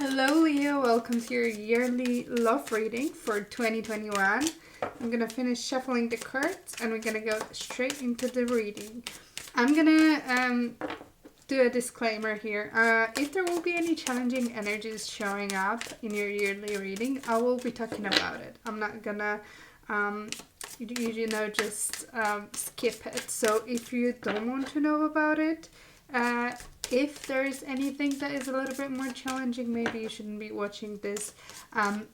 Hello Leo, welcome to your yearly love reading for 2021. I'm gonna finish shuffling the cards and we're gonna go straight into the reading. I'm gonna do a disclaimer here. If there will be any challenging energies showing up in your yearly reading, I will be talking about it. I'm not gonna just skip it. So if you don't want to know about it, if there is anything that is a little bit more challenging, maybe you shouldn't be watching this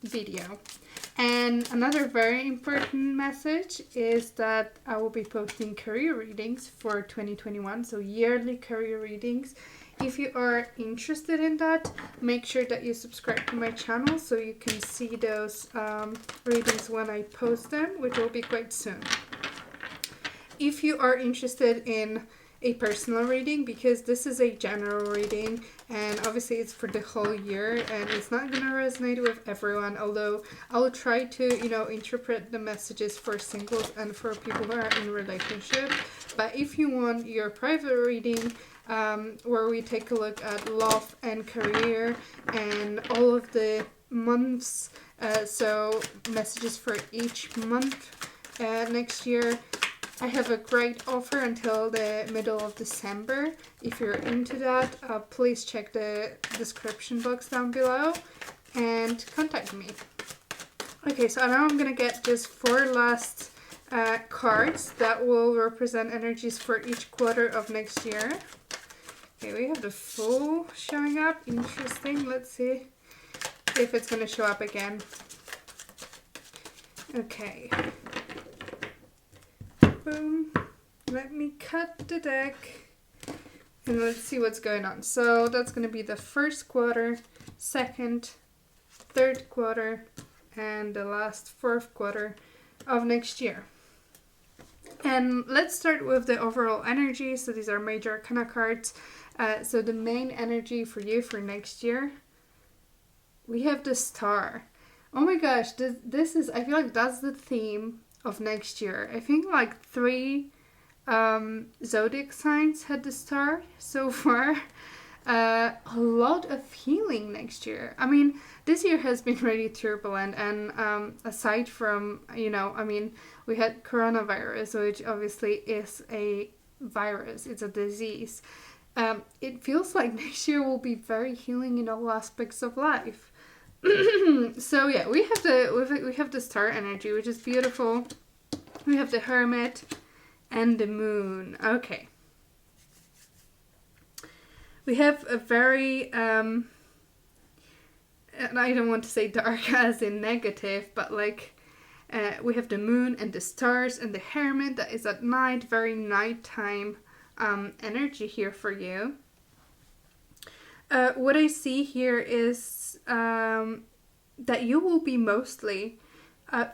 video. And another very important message is that I will be posting career readings for 2021, so yearly career readings. If you are interested in that, make sure that you subscribe to my channel so you can see those readings when I post them, which will be quite soon. If you are interested in a personal reading, because this is a general reading and obviously it's for the whole year and it's not going to resonate with everyone, although I'll try to interpret the messages for singles and for people who are in relationship. But if you want your private reading where we take a look at love and career and all of the months, so messages for each month next year, I have a great offer until the middle of December. If you're into that, please check the description box down below and contact me. Okay, so now I'm going to get just 4 last cards that will represent energies for each quarter of next year. Okay, we have the Fool showing up. Interesting. Let's see if it's going to show up again. Okay. Boom. Let me cut the deck and let's see what's going on. So that's going to be the first quarter, second, third quarter, and the last fourth quarter of next year. And let's start with the overall energy. So these are major arcana cards. So the main energy for you for next year, we have the Star. Oh my gosh, this is, I feel like that's the theme of next year. I think like 3 zodiac signs had the Star so far. A lot of healing next year. I mean, this year has been really turbulent, and aside from, we had coronavirus, which obviously is a virus, it's a disease. It feels like next year will be very healing in all aspects of life. So yeah, we have the Star energy, which is beautiful. We have the Hermit and the Moon. Okay. We have a very and I don't want to say dark as in negative, but like we have the Moon and the stars and the Hermit that is at night, very nighttime energy here for you. What I see here is that you will be mostly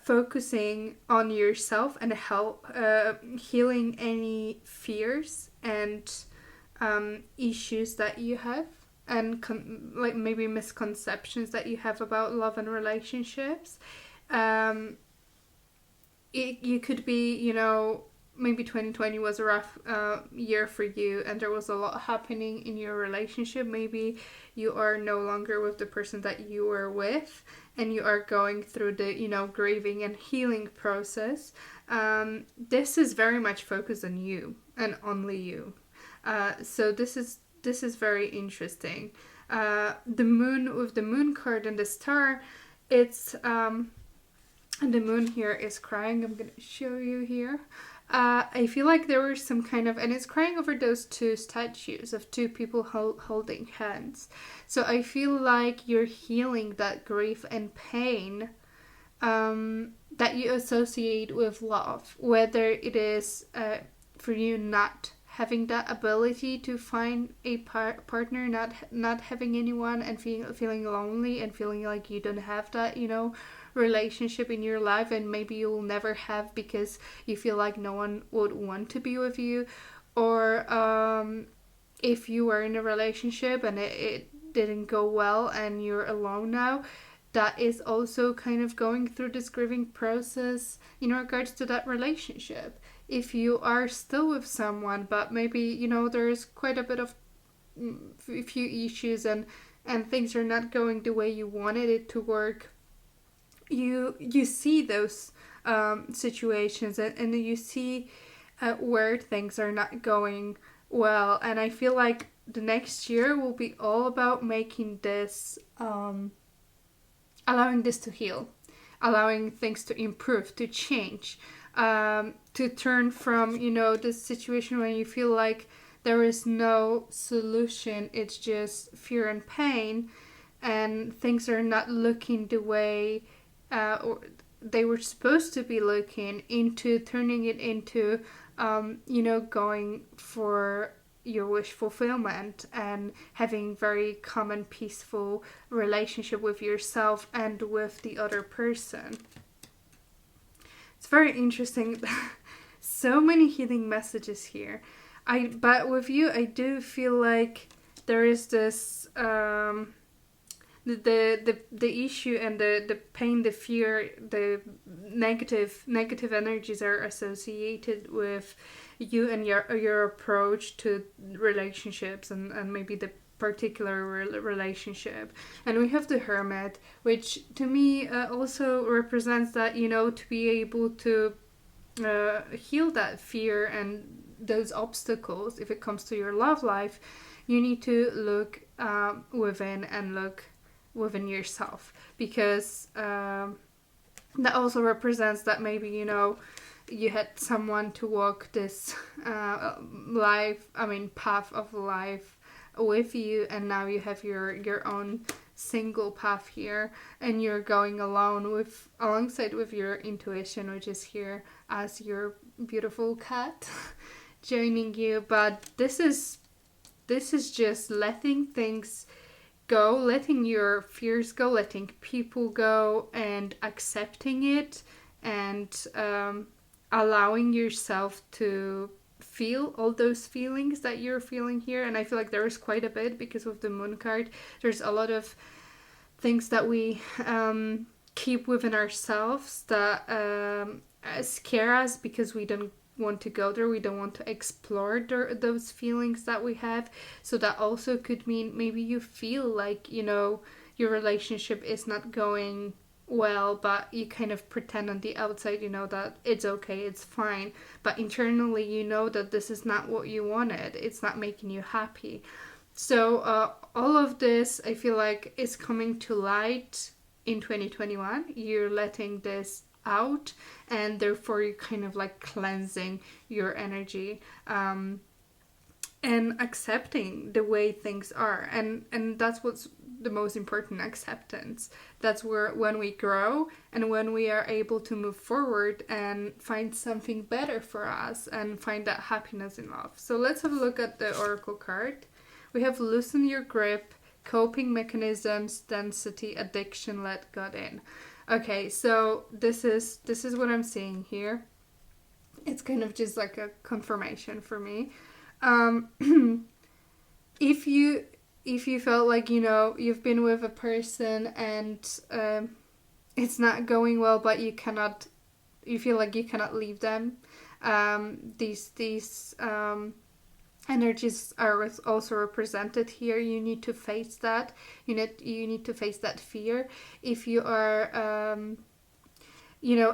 focusing on yourself and healing any fears and issues that you have, and maybe misconceptions that you have about love and relationships. You could be, maybe 2020 was a rough year for you and there was a lot happening in your relationship. Maybe you are no longer with the person that you were with and you are going through the, grieving and healing process. This is very much focused on you and only you. So this is very interesting. The Moon, with the Moon card and the Star, it's and the Moon here is crying. I'm going to show you here. I feel like there was some kind of, and it's crying over those 2 statues of 2 people holding hands. So I feel like you're healing that grief and pain that you associate with love, whether it is for you not having that ability to find a partner, not having anyone, and feeling lonely and feeling like you don't have that, relationship in your life, and maybe you will never have because you feel like no one would want to be with you, or if you were in a relationship and it didn't go well and you're alone now, that is also kind of going through this grieving process in regards to that relationship. If you are still with someone, but maybe, there's quite a bit of a few issues and and things are not going the way you wanted it to work, you see those situations, and you see where things are not going well. And I feel like the next year will be all about making this, allowing this to heal, allowing things to improve, to change, to turn from, this situation when you feel like there is no solution, it's just fear and pain, and things are not looking the way or they were supposed to be looking, into turning it into, going for your wish fulfillment and having very calm and peaceful relationship with yourself and with the other person. It's very interesting. So many healing messages here. But with you, I do feel like there is this the issue and the pain, the fear, the negative energies are associated with you and your approach to relationships, and maybe the particular relationship. And we have the Hermit, which to me also represents that, to be able to heal that fear and those obstacles. If it comes to your love life, you need to look within and look within yourself, because that also represents that maybe, you had someone to walk this path of life with you, and now you have your own single path here, and you're going alone alongside with your intuition, which is here as your beautiful cat joining you. But this is just letting things go, letting your fears go, letting people go, and accepting it, and allowing yourself to feel all those feelings that you're feeling here. And I feel like there is quite a bit, because with the Moon card, there's a lot of things that we keep within ourselves that scare us, because we don't want to go there, we don't want to explore those feelings that we have. So that also could mean maybe you feel like, your relationship is not going well, but you kind of pretend on the outside, that it's okay, it's fine, but internally you know that this is not what you wanted, it's not making you happy. So all of this, I feel like, is coming to light in 2021. You're letting this out, and therefore you're kind of like cleansing your energy, and accepting the way things are, and that's what's the most important, acceptance. That's where, when we grow and when we are able to move forward and find something better for us and find that happiness in love. So let's have a look at the Oracle card. We have loosen your grip, coping mechanisms, density, addiction, let God in. Okay, so this is what I'm seeing here. It's kind of just like a confirmation for me. If you felt like, you've been with a person and it's not going well, but you feel like you cannot leave them, these energies are also represented here. You need to face that. You need to face that fear. If you are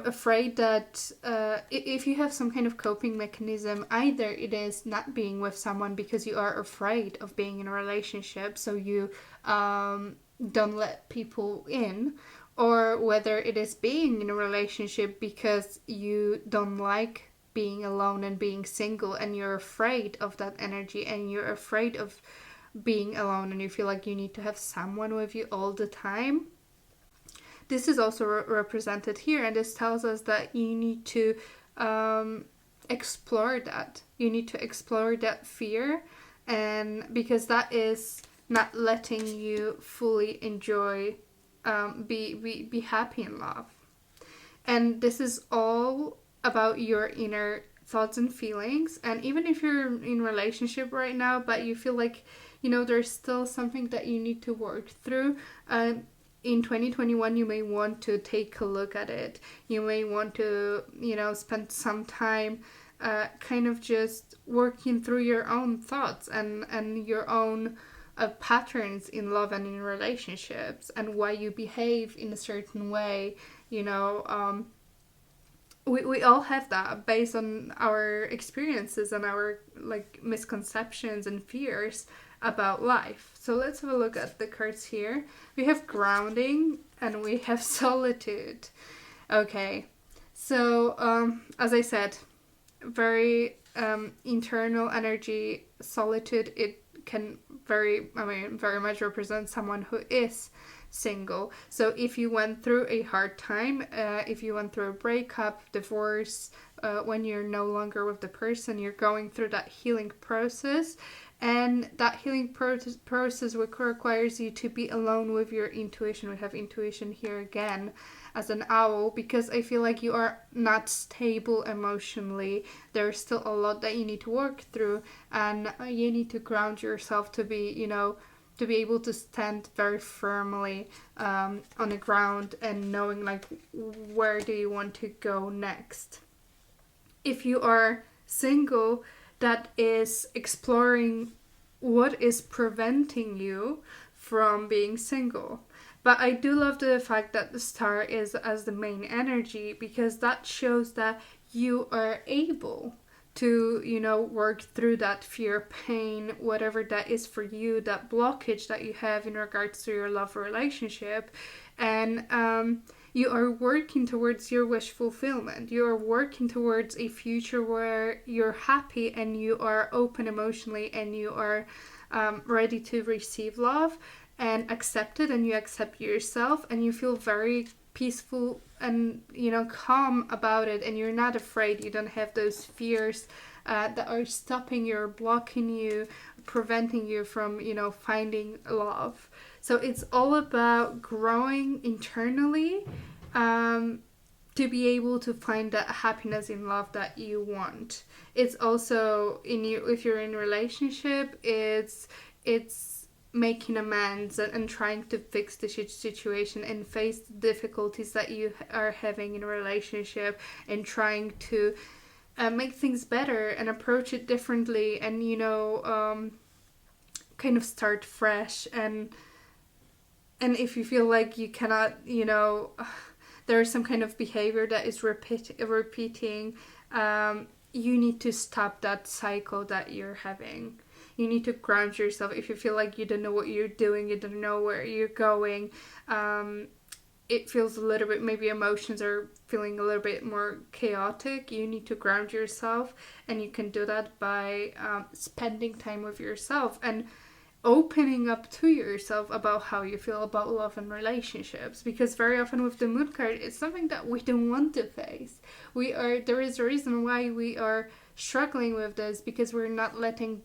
afraid that if you have some kind of coping mechanism, either it is not being with someone because you are afraid of being in a relationship, so you don't let people in, or whether it is being in a relationship because you don't like being alone and being single, and you're afraid of that energy, and you're afraid of being alone, and you feel like you need to have someone with you all the time. This is also represented here, and this tells us that you need to explore that. You need to explore that fear, and because that is not letting you fully enjoy, be happy in love. And this is all about your inner thoughts and feelings. And even if you're in a relationship right now, but you feel like, there's still something that you need to work through, in 2021, you may want to take a look at it. You may want to, spend some time kind of just working through your own thoughts and your own patterns in love and in relationships, and why you behave in a certain way. We all have that based on our experiences and our like misconceptions and fears about life. So let's have a look at the cards here. We have grounding and we have solitude. Okay, so as I said, very internal energy. Solitude, it can very much represent someone who is single. So if you went through a hard time, if you went through a breakup, divorce, when you're no longer with the person, you're going through that healing process, and that healing process requires you to be alone with your intuition. We have intuition here again as an owl, because I feel like you are not stable emotionally. There's still a lot that you need to work through, and you need to ground yourself to be, to be able to stand very firmly on the ground and knowing like where do you want to go next. If you are single, that is exploring what is preventing you from being single. But I do love the fact that the star is as the main energy, because that shows that you are able to, work through that fear, pain, whatever that is for you, that blockage that you have in regards to your love relationship. And you are working towards your wish fulfillment. You are working towards a future where you're happy and you are open emotionally, and you are ready to receive love and accept it, and you accept yourself, and you feel very peaceful and calm about it, and you're not afraid. You don't have those fears that are stopping you or blocking you, preventing you from finding love. So it's all about growing internally to be able to find that happiness in love that you want. It's also if you're in a relationship, it's making amends and trying to fix the situation and face the difficulties that you are having in a relationship, and trying to make things better and approach it differently, and kind of start fresh. And if you feel like you cannot, there is some kind of behavior that is repeating, you need to stop that cycle that you're having. You need to ground yourself. If you feel like you don't know what you're doing, you don't know where you're going, it feels a little bit, maybe emotions are feeling a little bit more chaotic, you need to ground yourself. And you can do that by spending time with yourself and opening up to yourself about how you feel about love and relationships. Because very often with the moon card, it's something that we don't want to face. There is a reason why we are struggling with this, because we're not letting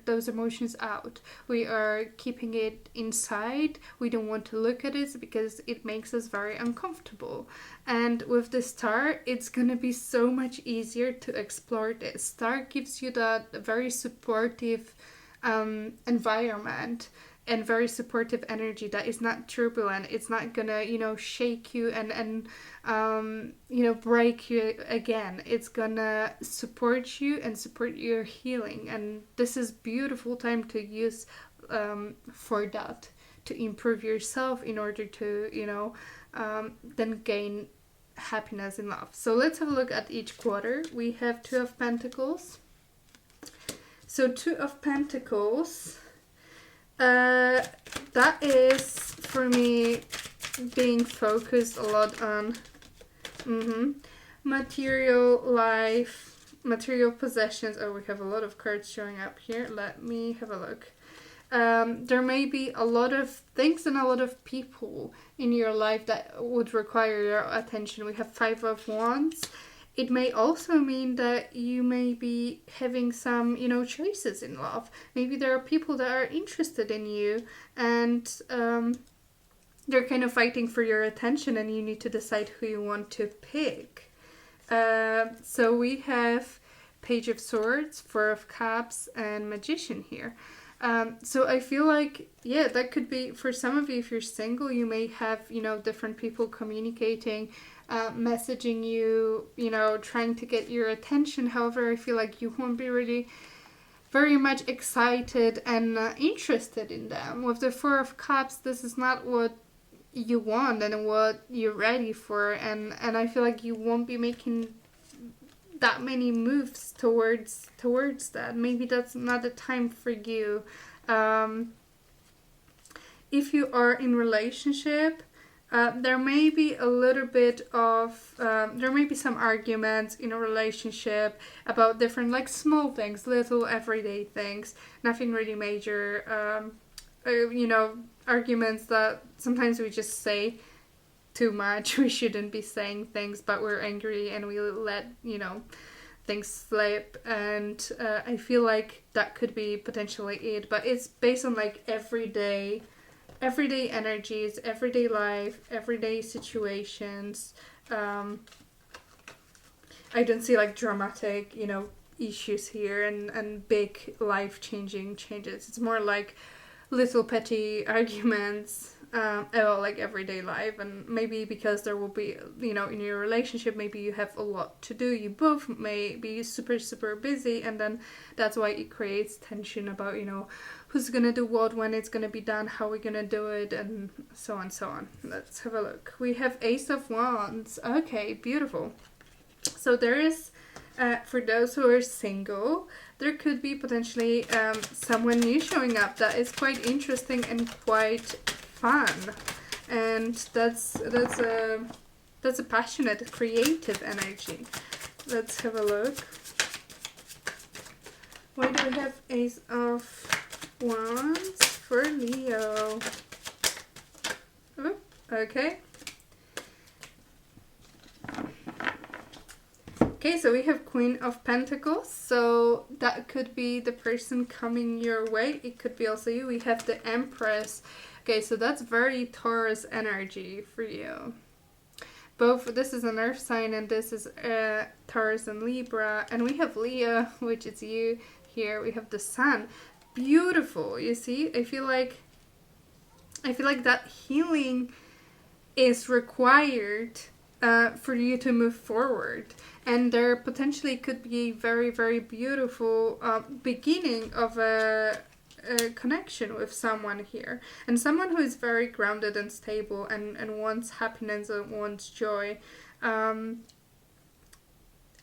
those emotions out. We are keeping it inside. We don't want to look at it because it makes us very uncomfortable. And with the star, it's gonna be so much easier to explore this. Star gives you that very supportive environment and very supportive energy that is not turbulent. It's not gonna shake you and break you again. It's gonna support you and support your healing, and this is beautiful time to use for that, to improve yourself in order to then gain happiness in love. So let's have a look at each quarter. We have Two of Pentacles. So Two of Pentacles, that is for me being focused a lot on material life, material possessions. Oh, we have a lot of cards showing up here. Let me have a look. There may be a lot of things and a lot of people in your life that would require your attention. We have Five of Wands. It may also mean that you may be having some, choices in love. Maybe there are people that are interested in you, and they're kind of fighting for your attention, and you need to decide who you want to pick. So we have Page of Swords, Four of Cups, and Magician here. So I feel like, that could be, for some of you, if you're single, you may have, different people communicating, messaging you, trying to get your attention. However, I feel like you won't be really very much excited and interested in them. With the Four of Cups, this is not what you want and what you're ready for, and I feel like you won't be making that many moves towards that. Maybe that's not the time for you. If you are in relationship, there may be a little bit of there may be some arguments in a relationship about different, like, small things, little everyday things, nothing really major. You know, arguments that sometimes we just say too much. We shouldn't be saying things, but we're angry and we let, you know, things slip. And I feel like that could be potentially it, but it's based on like everyday energies, everyday life, everyday situations. I don't see like dramatic, you know, issues here and big life-changing changes. It's more like little petty arguments about like everyday life. And maybe because there will be, you know, in your relationship, maybe you have a lot to do, you both may be super busy, and then that's why it creates tension about, you know, who's gonna do what, when it's gonna be done, how we're gonna do it, and so on. Let's have a look. We have Ace of Wands. Okay, beautiful. So there is, for those who are single, there could be potentially someone new showing up that is quite interesting and quite fun, and that's a passionate, creative energy. Let's have a look. Why do we have Ace of Wands for Leo? Oh, okay. Okay, so we have Queen of Pentacles, so that could be the person coming your way. It could be also you. We have the Empress. Okay, so that's very Taurus energy for you. Both, this is an earth sign and this is Taurus and Libra. And we have Leo, which is you here. We have the Sun. Beautiful, you see? I feel like that healing is required for you to move forward. And there potentially could be a very beautiful beginning of a connection with someone here. And someone who is very grounded and stable and wants happiness and wants joy.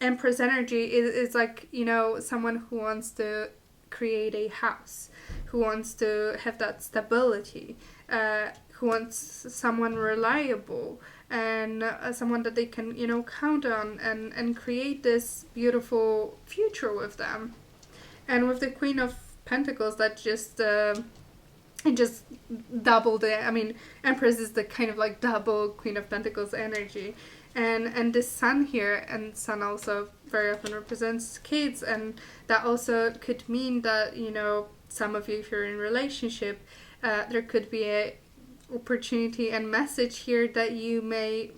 Empress energy is like, you know, someone who wants to create a house, who wants to have that stability, who wants someone reliable, and someone that they can, you know, count on and create this beautiful future with them. And with the Queen of Pentacles, that just it just doubled it. I mean, Empress is the kind of like double Queen of Pentacles energy. And the Sun here, and Sun also very often represents kids, and that also could mean that, you know, some of you, if you're in a relationship, there could be a opportunity and message here that you may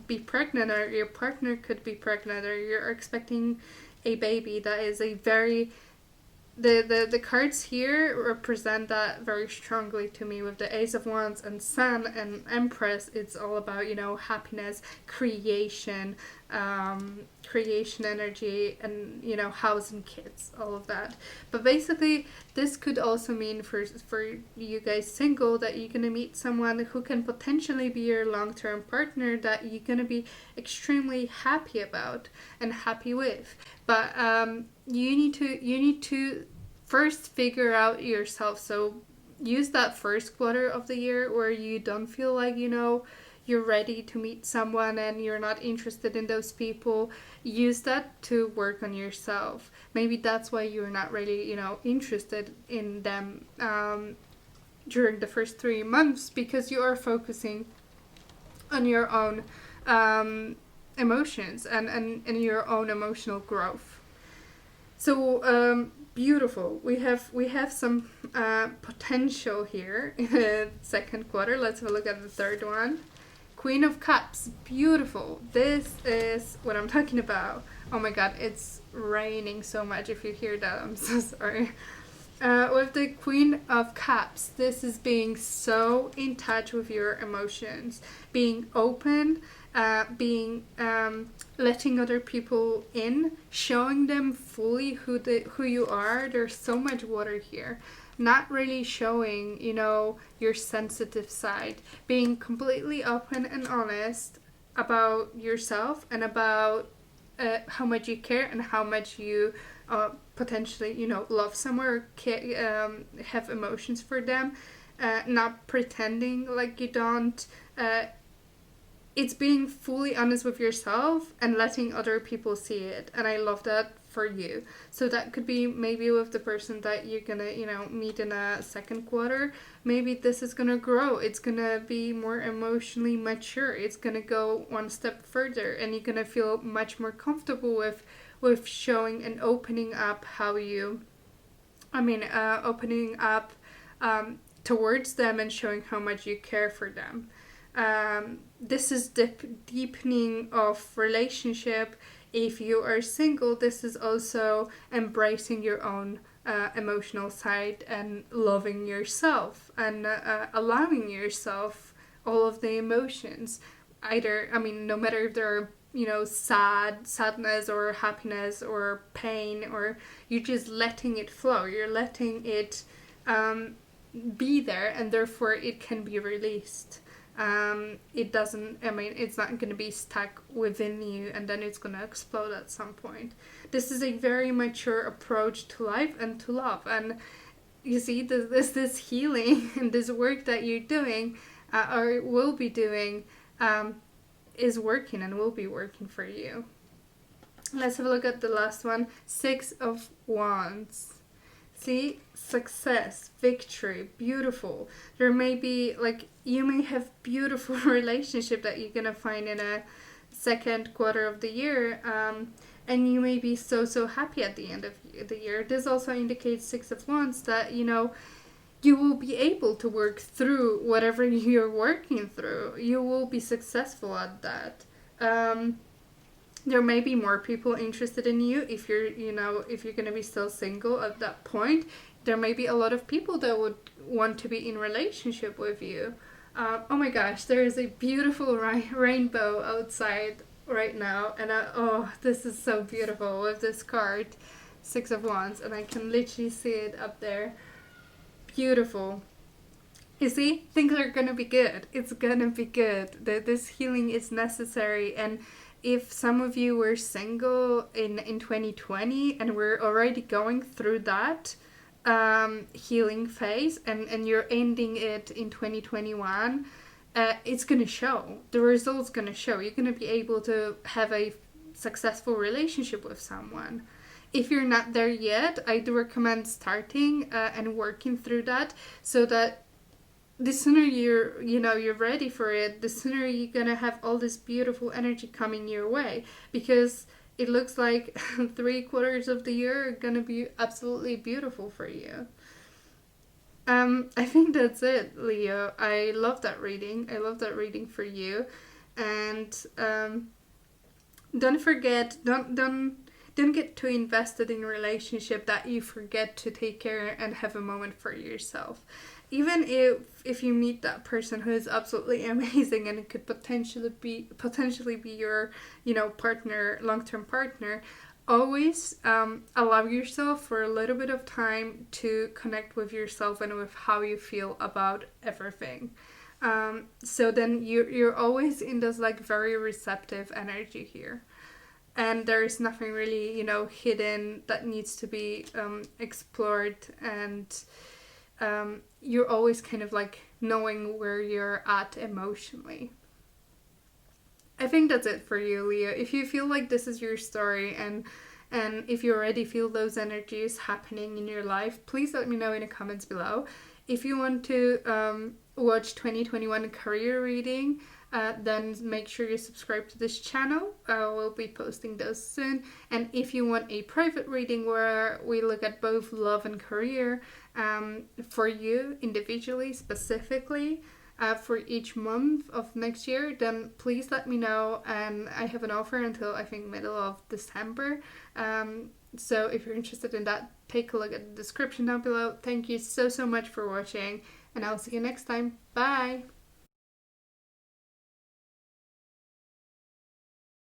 be pregnant, or your partner could be pregnant, or you're expecting a baby. That is a very the cards here represent that very strongly to me. With the Ace of Wands and Sun and Empress, it's all about, you know, happiness, creation energy, and, you know, house and kids, all of that. But basically, this could also mean for you guys single that you're gonna meet someone who can potentially be your long-term partner that you're gonna be extremely happy about and happy with. But you need to first figure out yourself. So use that first quarter of the year where you don't feel like, you know, you're ready to meet someone and you're not interested in those people. Use that to work on yourself. Maybe that's why you're not really, you know, interested in them during the first 3 months, because you are focusing on your own emotions and your own emotional growth. So beautiful. We have some potential here in the second quarter. Let's have a look at the third one. Queen of Cups. Beautiful. This is what I'm talking about. Oh my god, it's raining so much. If you hear that, I'm so sorry. With the Queen of Cups, this is being so in touch with your emotions, being open, being letting other people in, showing them fully who you are. There's so much water here. Not really showing, your sensitive side, being completely open and honest about yourself and about how much you care and how much you potentially, love someone or have emotions for them. Not pretending like you don't. It's being fully honest with yourself and letting other people see it. And I love that for you. So that could be maybe with the person that you're gonna, meet in a second quarter. Maybe this is gonna grow. It's gonna be more emotionally mature. It's gonna go one step further, and you're gonna feel much more comfortable with showing and opening up opening up towards them and showing how much you care for them. This is deepening of relationship. If you are single, this is also embracing your own emotional side and loving yourself and allowing yourself all of the emotions. No matter if they're sadness or happiness or pain, or you're just letting it flow. You're letting it be there, and therefore it can be released. It's not going to be stuck within you and then it's going to explode at some point. This is a very mature approach to life and to love. And you see, this healing and this work that you're doing or will be doing is working and will be working for you. Let's have a look at the last one. 6 of Wands. See, success, victory, beautiful. There may be, you may have beautiful relationship that you're gonna find in a second quarter of the year, and you may be so happy at the end of the year. This also indicates 6 of Wands that, you will be able to work through whatever you're working through. You will be successful at that. There may be more people interested in you if you're going to be still single at that point. There may be a lot of people that would want to be in relationship with you. Oh my gosh, there is a beautiful rainbow outside right now. And this is so beautiful with this card, 6 of Wands. And I can literally see it up there. Beautiful. You see, things are going to be good. It's going to be good. This healing is necessary. And if some of you were single in 2020 and we're already going through that healing phase and you're ending it in 2021, it's going to show. The result's going to show. You're going to be able to have a successful relationship with someone. If you're not there yet, I do recommend starting and working through that, so that the sooner you're ready for it, the sooner you're gonna have all this beautiful energy coming your way, because it looks like 3/4 of the year are gonna be absolutely beautiful for you. I think that's it, Leo. I love that reading. I love that reading for you, and don't forget, don't get too invested in a relationship that you forget to take care and have a moment for yourself. Even if you meet that person who is absolutely amazing and it could potentially be your partner, long-term partner, always allow yourself for a little bit of time to connect with yourself and with how you feel about everything. So then you're always in this very receptive energy here. And there is nothing really, hidden that needs to be explored, and you're always kind of knowing where you're at emotionally. I think that's it for you, Leo. If you feel like this is your story and if you already feel those energies happening in your life, please let me know in the comments below. If you want to watch 2021 career reading, then make sure you subscribe to this channel. We'll be posting those soon. And if you want a private reading where we look at both love and career for you individually, specifically for each month of next year, then please let me know. And I have an offer until I think middle of December. So if you're interested in that, take a look at the description down below. Thank you so much for watching, and I'll see you next time. Bye!